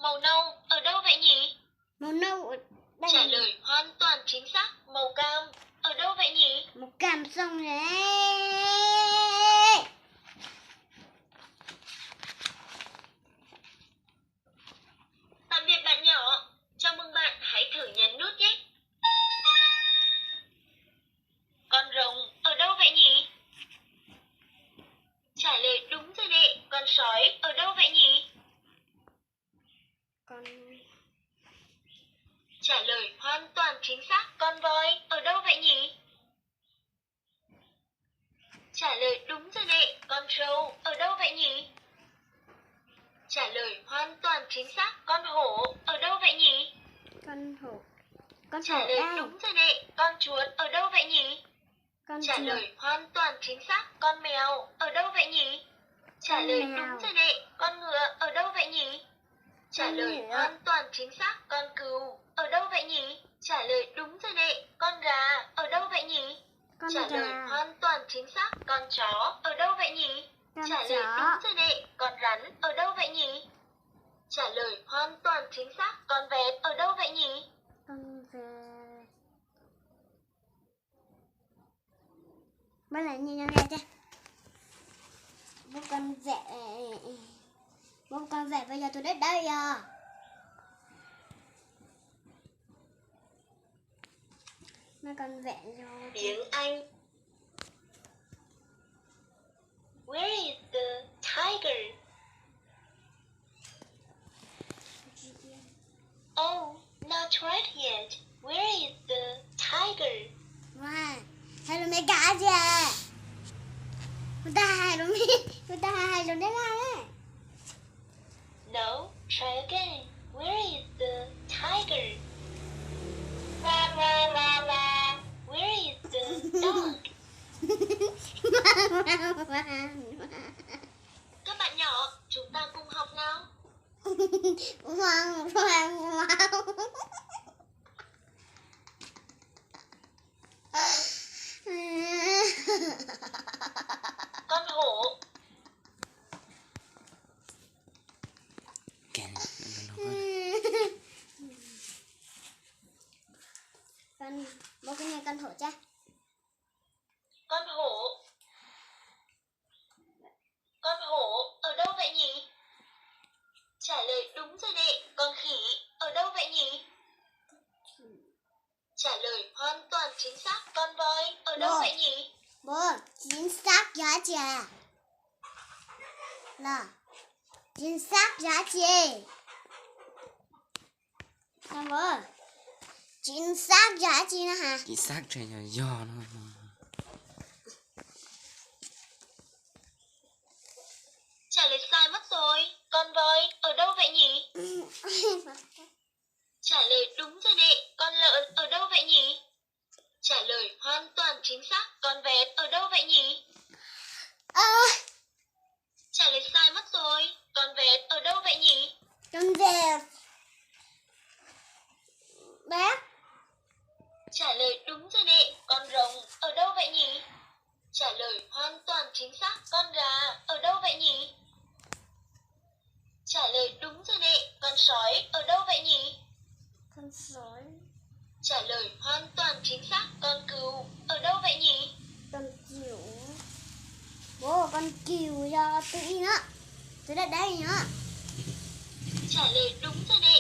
Màu nâu ở đâu vậy nhỉ? Màu nâu ở đây. Trả lời hoàn toàn chính xác. Màu cam ở đâu vậy nhỉ? Màu cam xong rồi. Tạm biệt bạn nhỏ. Chào mừng bạn, hãy thử nhấn nút nhé. Con rồng ở đâu vậy nhỉ? Trả lời đúng rồi đấy. Con sói ở đâu vậy nhỉ? Con Trả lời hoàn toàn chính xác. Con voi ở đâu vậy nhỉ? Trả lời đúng rồi đấy. Con trâu ở đâu vậy nhỉ? Trả lời hoàn toàn chính xác. Con hổ ở đâu vậy nhỉ? con hổ. Con Trả hổ lời đây. đúng rồi đấy. Con chuột ở đâu vậy nhỉ? Con Trả chuột. lời hoàn toàn chính xác. Con mèo ở đâu vậy nhỉ? Trả Con lời mèo. đúng rồi đấy. Con ngựa ở đâu vậy nhỉ? Trả Con lời ngựa. hoàn toàn chính xác. Con cừu ở đâu vậy nhỉ? Trả lời đúng rồi đấy. Con gà ở đâu vậy nhỉ? Con Trả lời gà. hoàn toàn chính xác. Con chó ở đâu vậy nhỉ? Con Trả lời chó. đúng rồi đấy. Con rắn ở đâu vậy nhỉ? Trả lời hoàn toàn chính xác. Con vẹt ở đâu vậy nhỉ? Con về. Bắt lại nhìn nhau nghe chứ. Bố con vẹ. Bố con vẹ bây giờ tôi đến đây à. Mấy con vẹ rồi. Tiếng Anh. Where is the tiger? Oh, not right yet. Where is the tiger? Wow. Hai đứa mấy cá chưa? Người ta hai đứa đến đây. No, try again. Where is the tiger? La la la la. Where is the dog? Các bạn nhỏ, chúng ta cùng học nào. Wow. Con hổ. Bố cái này con hổ cha. Con hổ. Con hổ ở đâu vậy nhỉ? Trả lời đúng rồi đấy. Con khỉ ở đâu vậy nhỉ? Trả lời hoàn toàn chính xác. Con voi ở đâu vậy nhỉ? Bố, chính xác giá trị. Nào, chính xác giá trị. Nào bố, chính xác giá trị nè hả? Chính xác trời nhà do nó. Trả lời sai mất rồi. Con voi ở đâu vậy nhỉ? Trả lời đúng rồi đấy. Con lợn ở đâu vậy nhỉ? Trả lời hoàn toàn chính xác. Con vẹt ở đâu vậy nhỉ? Trả lời sai mất rồi. Con vẹt ở đâu vậy nhỉ? Con vẹt. Bé. Trả lời đúng rồi đấy. Con rồng ở đâu vậy nhỉ? Trả lời hoàn toàn chính xác. Con gà ở đâu vậy nhỉ? Trả lời đúng rồi đấy. Con sói ở đâu vậy nhỉ? Con sói. Trả lời hoàn toàn chính xác. Con cừu ở đâu vậy nhỉ? Con cừu. Bố, con cừu cho tí nữa. Tôi đến đây nữa. Trả lời đúng rồi đấy.